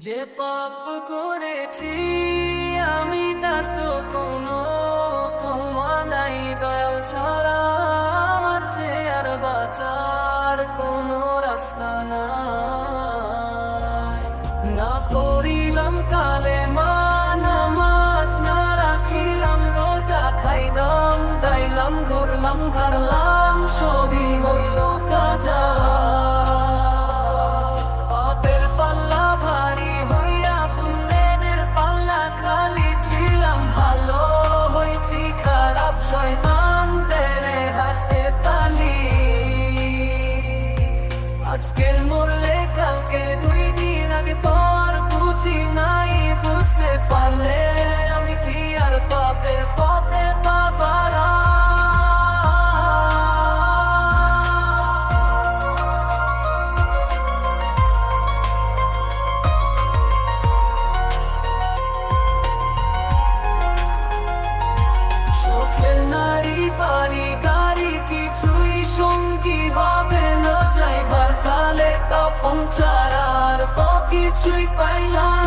যে পাপ করেছি আমি তার তো কোনো ক্ষমা নাই, দয়াল ছাড়া আমার চেয়ে আর বাঁচার কোনো রাস্তা নাই। না পড়িলাম কালেমা নামাজ, না রাখিলাম রোজা, খাইলাম দাইলাম ঘুরলাম ঘাড়লাম, সবই হইল কাজা। পাপের পাল্লা ভারী হইয়া পুণ্যের পাল্লা খালি, ছিলাম ভালো হয়েছি খারাপ শয়তানদের হাতে তালি। আজকের মরলে কালকে 2 দিন আগে তো আর বুঝি নাই, বুঝতে পারলে আমি কি আর পাপের পথে পা বাড়াই। শখের নারী বাড়ি গাড়ি কিছুই সঙ্গী হবে না, যাইবার কালে কাফন ছাড়ার তো কিছুই পাইলাম